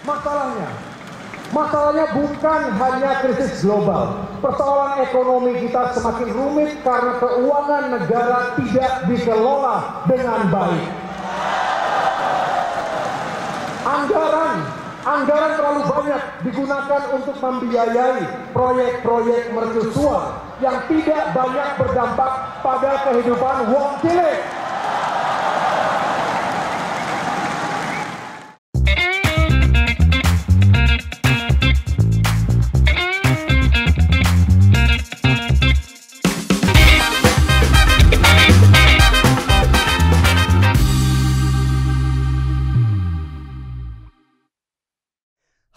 Masalahnya, masalahnya bukan hanya krisis global. Persoalan ekonomi kita semakin rumit karena keuangan negara tidak dikelola dengan baik. Anggaran terlalu banyak digunakan untuk membiayai proyek-proyek mercusuar yang tidak banyak berdampak pada kehidupan wong cilik.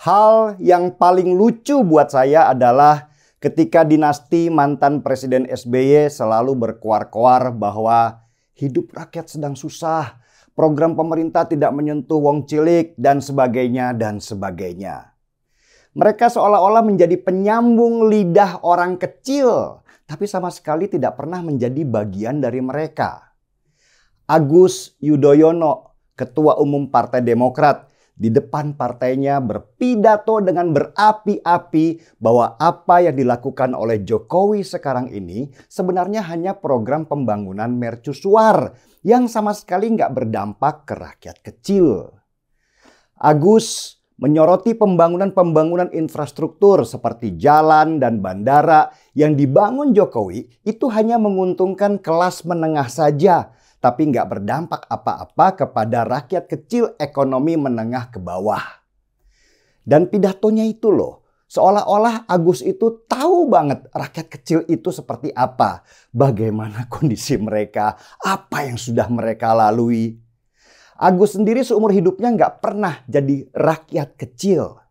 Hal yang paling lucu buat saya adalah ketika dinasti mantan Presiden SBY selalu berkoar-koar bahwa hidup rakyat sedang susah, program pemerintah tidak menyentuh wong cilik, dan sebagainya, dan sebagainya. Mereka seolah-olah menjadi penyambung lidah orang kecil, tapi sama sekali tidak pernah menjadi bagian dari mereka. Agus Yudhoyono, Ketua Umum Partai Demokrat, di depan partainya berpidato dengan berapi-api bahwa apa yang dilakukan oleh Jokowi sekarang ini sebenarnya hanya program pembangunan mercusuar yang sama sekali nggak berdampak ke rakyat kecil. Agus menyoroti pembangunan infrastruktur seperti jalan dan bandara yang dibangun Jokowi itu hanya menguntungkan kelas menengah saja, tapi nggak berdampak apa-apa kepada rakyat kecil ekonomi menengah ke bawah. Dan pidatonya itu loh, seolah-olah Agus itu tahu banget rakyat kecil itu seperti apa, bagaimana kondisi mereka, apa yang sudah mereka lalui. Agus sendiri seumur hidupnya nggak pernah jadi rakyat kecil.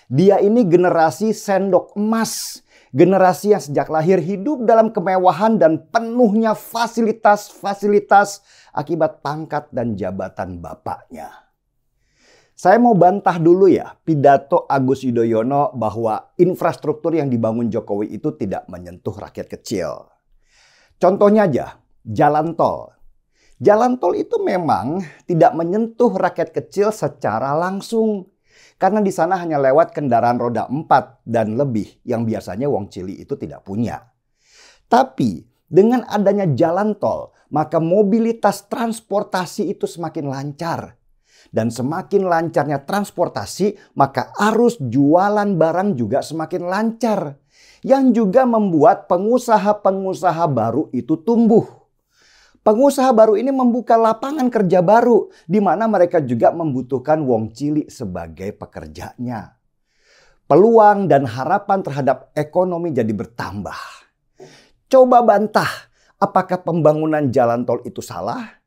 Dia ini generasi sendok emas. Generasi yang sejak lahir hidup dalam kemewahan dan penuhnya fasilitas-fasilitas akibat pangkat dan jabatan bapaknya. Saya mau bantah dulu ya pidato Agus Yudhoyono bahwa infrastruktur yang dibangun Jokowi itu tidak menyentuh rakyat kecil. Contohnya aja, jalan tol. Jalan tol itu memang tidak menyentuh rakyat kecil secara langsung. Karena di sana hanya lewat kendaraan roda 4 dan lebih yang biasanya wong cili itu tidak punya. Tapi dengan adanya jalan tol, maka mobilitas transportasi itu semakin lancar. Dan semakin lancarnya transportasi, maka arus jualan barang juga semakin lancar. Yang juga membuat pengusaha-pengusaha baru itu tumbuh. Pengusaha baru ini membuka lapangan kerja baru di mana mereka juga membutuhkan wong cilik sebagai pekerjanya. Peluang dan harapan terhadap ekonomi jadi bertambah. Coba bantah, apakah pembangunan jalan tol itu salah?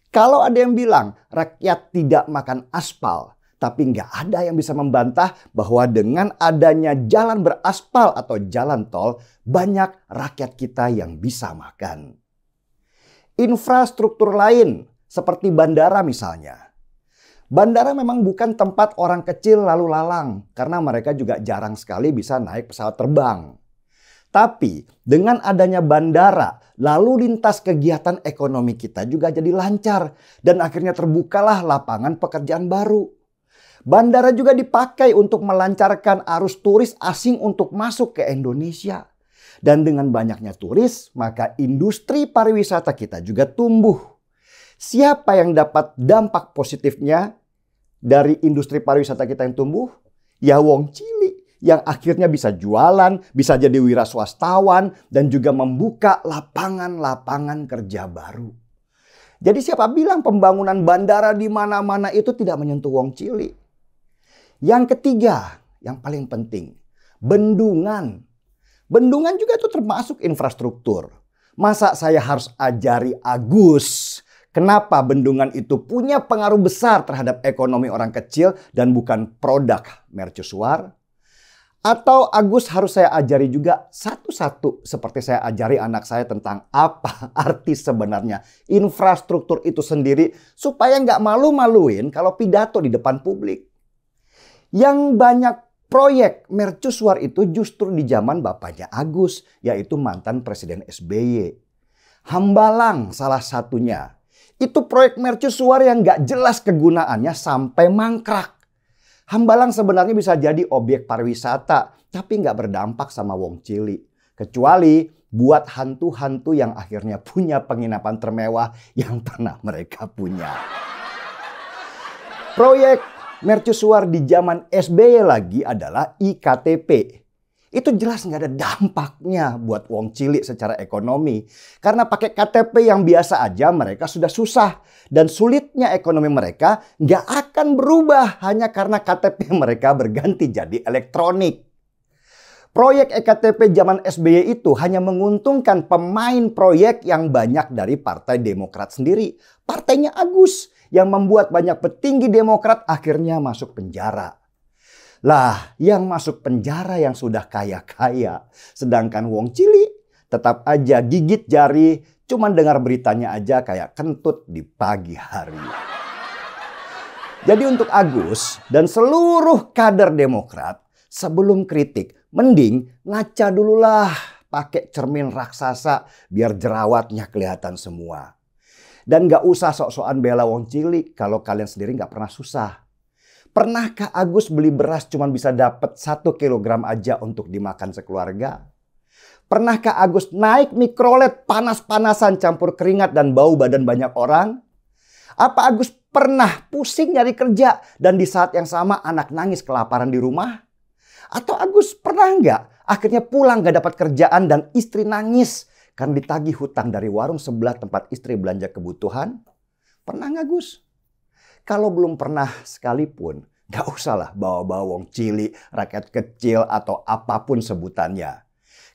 Kalau ada yang bilang rakyat tidak makan aspal, tapi nggak ada yang bisa membantah bahwa dengan adanya jalan beraspal atau jalan tol, banyak rakyat kita yang bisa makan. Infrastruktur lain seperti bandara misalnya. Bandara memang bukan tempat orang kecil lalu lalang karena mereka juga jarang sekali bisa naik pesawat terbang. Tapi dengan adanya bandara, lalu lintas kegiatan ekonomi kita juga jadi lancar dan akhirnya terbukalah lapangan pekerjaan baru. Bandara juga dipakai untuk melancarkan arus turis asing untuk masuk ke Indonesia. Dan dengan banyaknya turis, maka industri pariwisata kita juga tumbuh. Siapa yang dapat dampak positifnya dari industri pariwisata kita yang tumbuh? Ya wong cilik yang akhirnya bisa jualan, bisa jadi wira swastawan, dan juga membuka lapangan-lapangan kerja baru. Jadi siapa bilang pembangunan bandara di mana-mana itu tidak menyentuh wong cilik? Yang ketiga, yang paling penting, bendungan. Bendungan juga itu termasuk infrastruktur. Masa saya harus ajari Agus kenapa bendungan itu punya pengaruh besar terhadap ekonomi orang kecil dan bukan produk mercusuar? Atau Agus harus saya ajari juga satu-satu seperti saya ajari anak saya tentang apa arti sebenarnya infrastruktur itu sendiri supaya nggak malu-maluin kalau pidato di depan publik. Yang banyak proyek mercusuar itu justru di zaman bapaknya Agus, yaitu mantan Presiden SBY. Hambalang salah satunya. Itu proyek mercusuar yang gak jelas kegunaannya sampai mangkrak. Hambalang sebenarnya bisa jadi objek pariwisata, tapi nggak berdampak sama wong cilik. Kecuali buat hantu-hantu yang akhirnya punya penginapan termewah yang pernah mereka punya. Proyek mercusuar di zaman SBY lagi adalah iktp. Itu jelas nggak ada dampaknya buat wong cilik secara ekonomi. Karena pakai KTP yang biasa aja mereka sudah susah. Dan sulitnya ekonomi mereka nggak akan berubah hanya karena KTP mereka berganti jadi elektronik. Proyek ektp zaman SBY itu hanya menguntungkan pemain proyek yang banyak dari Partai Demokrat sendiri. Partainya Agus yang membuat banyak petinggi Demokrat akhirnya masuk penjara. Lah, yang masuk penjara yang sudah kaya-kaya. Sedangkan wong cilik tetap aja gigit jari, cuman dengar beritanya aja kayak kentut di pagi hari. Jadi untuk Agus dan seluruh kader Demokrat, sebelum kritik, mending ngaca dululah pakai cermin raksasa biar jerawatnya kelihatan semua. Dan gak usah sok-sokan bela wong cilik kalau kalian sendiri gak pernah susah. Pernahkah Agus beli beras cuma bisa dapat 1 kilogram aja untuk dimakan sekeluarga? Pernahkah Agus naik mikrolet panas-panasan campur keringat dan bau badan banyak orang? Apa Agus pernah pusing nyari kerja dan di saat yang sama anak nangis kelaparan di rumah? Atau Agus pernah nggak akhirnya pulang gak dapat kerjaan dan istri nangis karena ditagih hutang dari warung sebelah tempat istri belanja kebutuhan? Pernah nggak Gus? Kalau belum pernah sekalipun, gak usahlah bawa-bawa wong cilik, rakyat kecil, atau apapun sebutannya.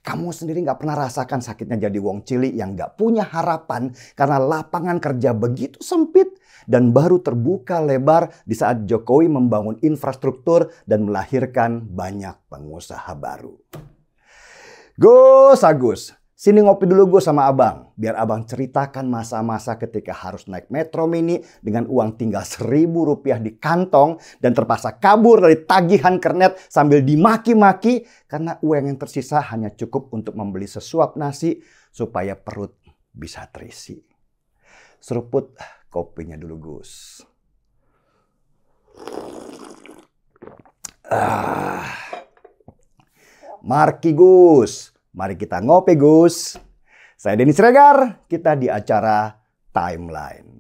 Kamu sendiri gak pernah rasakan sakitnya jadi wong cilik yang gak punya harapan karena lapangan kerja begitu sempit dan baru terbuka lebar di saat Jokowi membangun infrastruktur dan melahirkan banyak pengusaha baru. Gus Agus, sini ngopi dulu Gus sama abang. Biar abang ceritakan masa-masa ketika harus naik metro mini dengan uang tinggal Rp1.000 di kantong dan terpaksa kabur dari tagihan kernet sambil dimaki-maki karena uang yang tersisa hanya cukup untuk membeli sesuap nasi supaya perut bisa terisi. Seruput kopinya dulu Gus. Marki Gus. Mari kita ngopi Gus. Saya Denny Siregar, kita di acara Timeline.